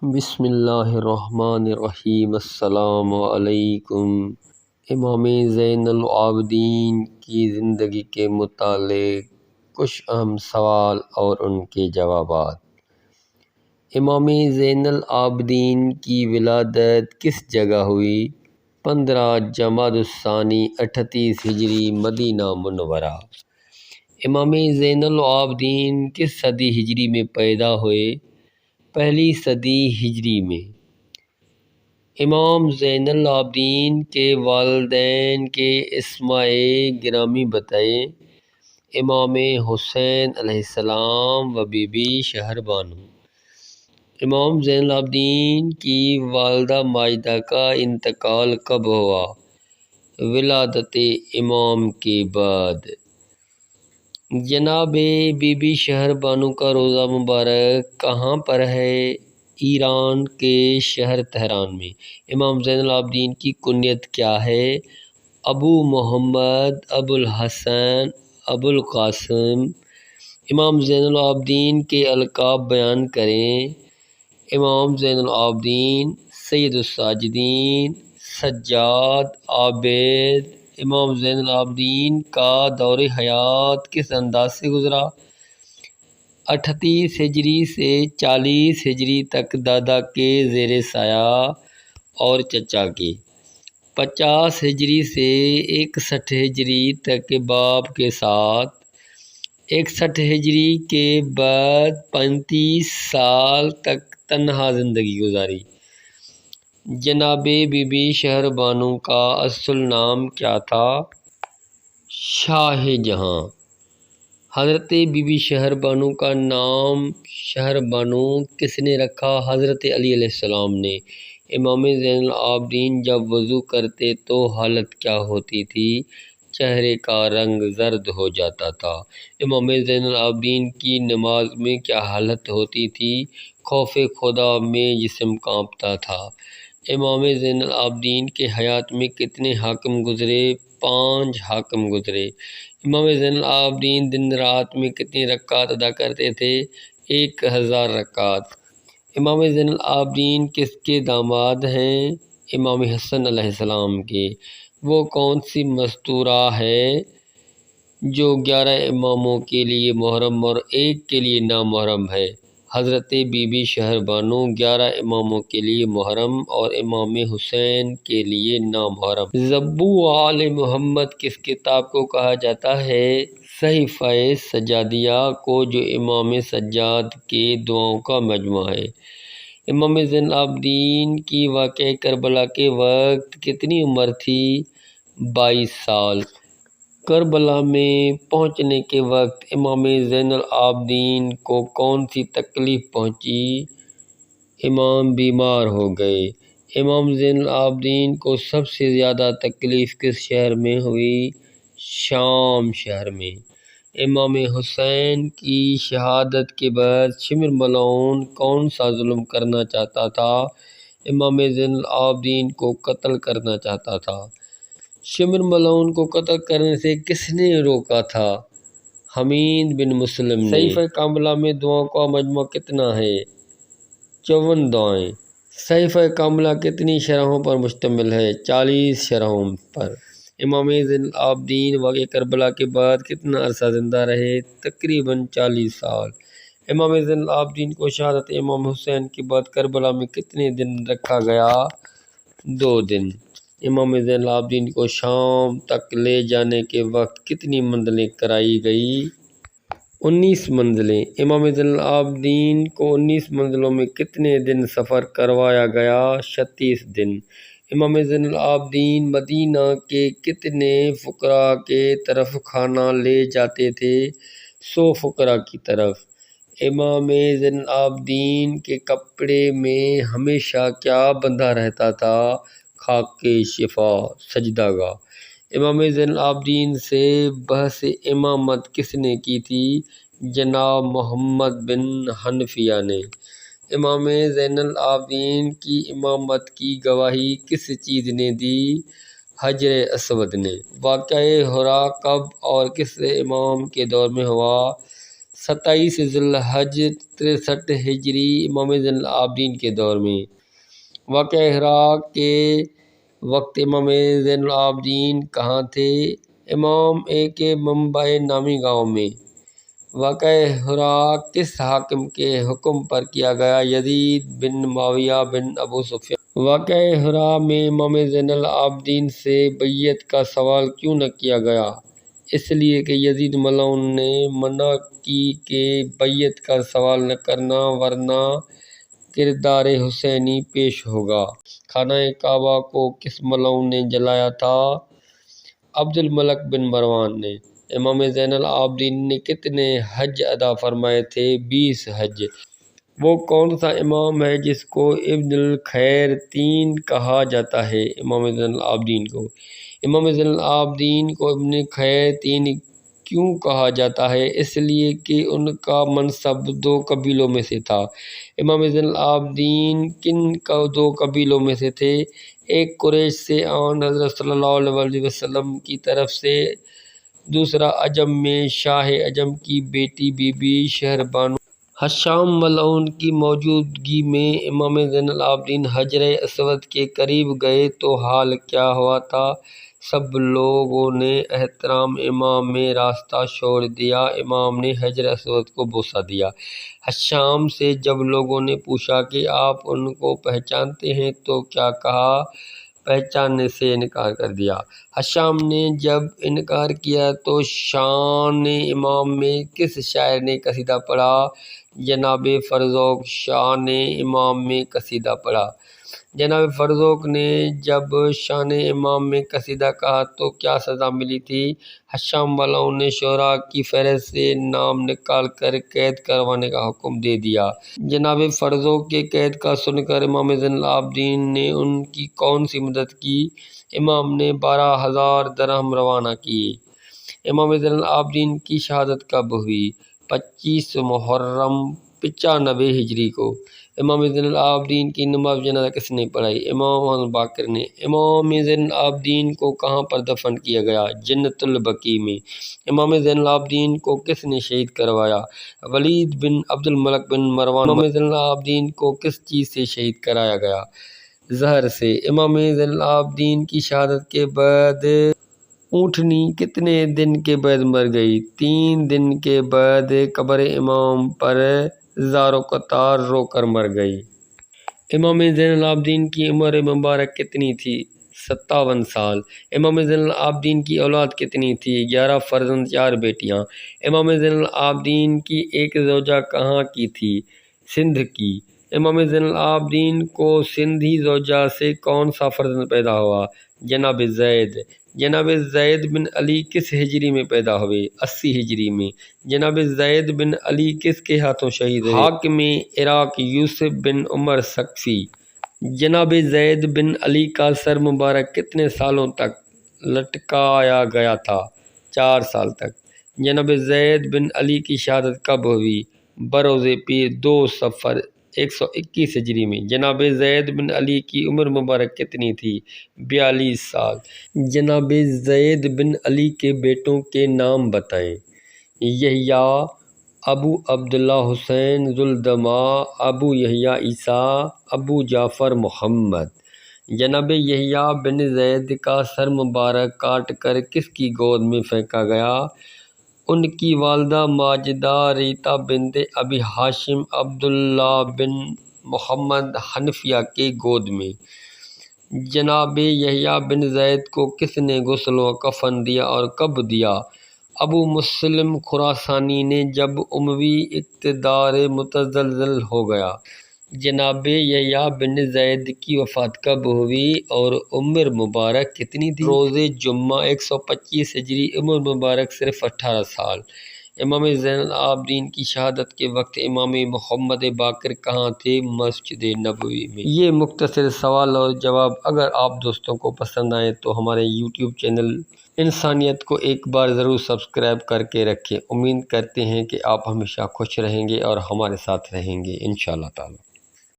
بسم اللہ الرحمن الرحیم۔ السلام علیکم۔ امام زین العابدین کی زندگی کے متعلق کچھ اہم سوال اور ان کے جوابات۔ امام زین العابدین کی ولادت کس جگہ ہوئی؟ 15 جمادی الثانی 38 ہجری، مدینہ منورہ۔ امام زین العابدین کس صدی ہجری میں پیدا ہوئے؟ پہلی صدی ہجری میں۔ امام زین العابدین کے والدین کے اسماء گرامی بتائیں۔ امام حسین علیہ السلام و بی بی شہر بانو۔ امام زین العابدین کی والدہ ماجدہ کا انتقال کب ہوا؟ ولادت امام کے بعد۔ جناب بی بی شہر بانو کا روضہ مبارک کہاں پر ہے؟ ایران کے شہر تہران میں۔ امام زین العابدین کی کنیت کیا ہے؟ ابو محمد، ابو الحسن، ابو القاسم۔ امام زین العابدین کے القاب بیان کریں۔ امام زین العابدین، سید الساجدین، سجاد، عابد۔ امام زین العابدین کا دور حیات کس انداز سے گزرا؟ 38 ہجری سے 40 ہجری تک دادا کے زیر سایہ اور چچا کے، 50 ہجری سے 61 ہجری تک باپ کے ساتھ، 61 ہجری کے بعد 35 سال تک تنہا زندگی گزاری۔ جناب بی بی شہر بانو کا اصل نام کیا تھا؟ شاہ جہاں۔ حضرت بی بی شہر بانو کا نام شہر بانو کس نے رکھا؟ حضرت علی علیہ السلام نے۔ امام زین العابدین جب وضو کرتے تو حالت کیا ہوتی تھی؟ چہرے کا رنگ زرد ہو جاتا تھا۔ امام زین العابدین کی نماز میں کیا حالت ہوتی تھی؟ خوف خدا میں جسم کانپتا تھا۔ امام زین العابدین کے حیات میں کتنے حاکم گزرے؟ 5 حاکم گزرے۔ امام زین العابدین دن رات میں کتنی رکعات ادا کرتے تھے؟ 1000 رکعات۔ امام زین العابدین کس کے داماد ہیں؟ امام حسن علیہ السلام کے۔ وہ کون سی مستورہ ہے جو 11 اماموں کے لیے محرم اور ایک کے لیے نامحرم ہے؟ حضرت بی بی شہر بانو 11 اماموں کے لیے محرم اور امام حسین کے لیے نامحرم۔ ذبو آل محمد کس کتاب کو کہا جاتا ہے؟ صحیفہ سجادیہ کو، جو امام سجاد کے دعاؤں کا مجموعہ ہے۔ امام زین العابدین کی واقعہ کربلا کے وقت کتنی عمر تھی؟ 22 سال۔ کربلا میں پہنچنے کے وقت امام زین العابدین کو کون سی تکلیف پہنچی؟ امام بیمار ہو گئے۔ امام زین العابدین کو سب سے زیادہ تکلیف کس شہر میں ہوئی؟ شام شہر میں۔ امام حسین کی شہادت کے بعد شمر ملعون کون سا ظلم کرنا چاہتا تھا؟ امام زین العابدین کو قتل کرنا چاہتا تھا۔ شمر ملعون کو قتل کرنے سے کس نے روکا تھا؟ حمید بن مسلم نے۔ صحیفہ کاملہ میں دعاؤں کا مجموعہ کتنا ہے؟ 54 دعائیں۔ صحیفہ کاملہ کتنی شرحوں پر مشتمل ہے؟ 40 شرحوں پر۔ امام زین العابدین واقعہ کربلا کے بعد کتنا عرصہ زندہ رہے؟ تقریباً 40 سال۔ امام زین العابدین کو شہادت امام حسین کے بعد کربلا میں کتنے دن رکھا گیا؟ 2 دن۔ امام زین العابدین کو شام تک لے جانے کے وقت کتنی منزلیں کرائی گئی؟ 19 منزلیں۔ امام زین العابدین کو 19 منزلوں میں کتنے دن سفر کروایا گیا؟ 36 دن۔ امام زین العابدین مدینہ کے کتنے فقراء کے طرف کھانا لے جاتے تھے؟ 100 فقراء کی طرف۔ امام زین العابدین کے کپڑے میں ہمیشہ کیا بندھا رہتا تھا؟ خاک شفا، سجدہ گاہ۔ امام زین العابدین سے بحث امامت کس نے کی تھی؟ جناب محمد بن حنفیہ نے۔ امام زین العابدین کی امامت کی گواہی کس چیز نے دی؟ حجر اسود نے۔ واقعہ ہرا کب اور کس امام کے دور میں ہوا؟ 27 ذی الحج 63 ہجری امام زین العابدین کے دور میں۔ واقعہ ہرا کے وقت امام زین العابدین کہاں تھے؟ امام کے ممبئی نامی گاؤں میں۔ واقعہ ہرا کس حاکم کے حکم پر کیا گیا؟ یزید بن معاویہ بن ابو سفیان۔ واقعہ ہرا میں امام زین العابدین سے بیعت کا سوال کیوں نہ کیا گیا؟ اس لیے کہ یزید ملعون نے منع کی کہ بیعت کا سوال نہ کرنا ورنہ کردار حسینی پیش ہوگا۔ خانہ کعبہ کو کس ملعون نے جلایا تھا؟ عبد الملک بن مروان نے۔ امام زین العابدین نے کتنے حج ادا فرمائے تھے؟ 20 حج۔ وہ کون سا امام ہے جس کو ابن الخیر تین کہا جاتا ہے؟ امام زین العابدین کو۔ امام زین العابدین کو ابن خیر تین کیوں کہا جاتا ہے؟ اس لیے کہ ان کا منصب 2 قبیلوں میں سے تھا۔ امام زین العابدین کن 2 قبیلوں میں سے تھے؟ ایک قریش سے آن حضرت صلی اللہ علیہ وسلم کی طرف سے، دوسرا عجم میں شاہ عجم کی بیٹی بی بی شہربانو۔ حشام ملعون کی موجودگی میں امام زین العابدین حجر اسود کے قریب گئے تو حال کیا ہوا تھا؟ سب لوگوں نے احترام امام میں راستہ چھوڑ دیا۔ امام نے حجر اسود کو بوسہ دیا۔ حشام سے جب لوگوں نے پوچھا کہ آپ ان کو پہچانتے ہیں تو کیا کہا؟ پہچاننے سے انکار کر دیا۔ حشام نے جب انکار کیا تو شان امام میں کس شاعر نے قصیدہ پڑھا؟ جناب فرزوق شان امام میں قصیدہ پڑھا۔ جناب فرزوق نے جب شان امام میں قصیدہ کہا تو کیا سزا ملی تھی؟ حشام ملعون نے شعراء کی فہرست سے نام نکال کر قید کروانے کا حکم دے دیا۔ جناب فرزوق کے قید کا سن کر امام زین العابدین نے ان کی کون سی مدد کی؟ امام نے 12,000 درہم روانہ کیے۔ امام زین العابدین کی شہادت کب ہوئی؟ 25 محرم 95 ہجری کو۔ امام زین العابدین کی نماز جنازہ کس نے پڑھائی؟ امام محمد باقر نے۔ امام زین العابدین کو کہاں پر دفن کیا گیا؟ جنت البقیع میں۔ امام زین العابدین کو کس نے شہید کروایا؟ ولید بن عبد الملک بن مروان۔ امام زین العابدین کو کس چیز سے شہید کرایا گیا؟ زہر سے۔ امام زین العابدین کی شہادت کے بعد اونٹنی کتنے دن کے بعد مر گئی؟ 3 دن کے بعد قبر امام پر زار و قطار رو کر مر گئی۔ امام زین العابدین کی عمر مبارک کتنی تھی؟ 57 سال۔ امام زین العابدین کی اولاد کتنی تھی؟ 11 فرزند 4 بیٹیاں۔ امام زین العابدین کی ایک زوجہ کہاں کی تھی؟ سندھ کی۔ امام زین العابدین کو سندھی زوجہ سے کون سا فرزند پیدا ہوا؟ جناب زید۔ جناب زید بن علی کس ہجری میں پیدا ہوئے؟ 80 ہجری میں۔ جناب زید بن علی کس کے ہاتھوں شہید ہوئے؟ حاکم عراق یوسف بن عمر ثقفی۔ جناب زید بن علی کا سر مبارک کتنے سالوں تک لٹکایا گیا تھا؟ 4 سال تک۔ جناب زید بن علی کی شہادت کب ہوئی؟ بروز پیر 2 صفر 121 ہجری میں۔ جناب زید بن علی کی عمر مبارک کتنی تھی؟ 42 سال۔ جناب زید بن علی کے بیٹوں کے نام بتائیں۔ یحییٰ، ابو عبداللہ حسین ذو الدماء، ابو یحییٰ عیسیٰ، ابو جعفر محمد۔ جناب یحییٰ بن زید کا سر مبارک کاٹ کر کس کی گود میں پھینکا گیا؟ ان کی والدہ ماجدہ ریتا بنت ابی ہاشم عبداللہ بن محمد حنفیہ کے گود میں۔ جناب یحییٰ بن زید کو کس نے غسل و کفن دیا اور کب دیا؟ ابو مسلم خراسانی نے جب اموی اقتدار متزلزل ہو گیا۔ جناب یحییٰ بن زید کی وفات کب ہوئی اور عمر مبارک کتنی تھی؟ روز جمعہ 125 ہجری، عمر مبارک صرف 18 سال۔ امام زین العابدین کی شہادت کے وقت امام محمد باقر کہاں تھے؟ مسجد نبوی میں۔ یہ مختصر سوال اور جواب اگر آپ دوستوں کو پسند آئے تو ہمارے یوٹیوب چینل انسانیت کو ایک بار ضرور سبسکرائب کر کے رکھیں۔ امید کرتے ہیں کہ آپ ہمیشہ خوش رہیں گے اور ہمارے ساتھ رہیں گے انشاءاللہ تعالی۔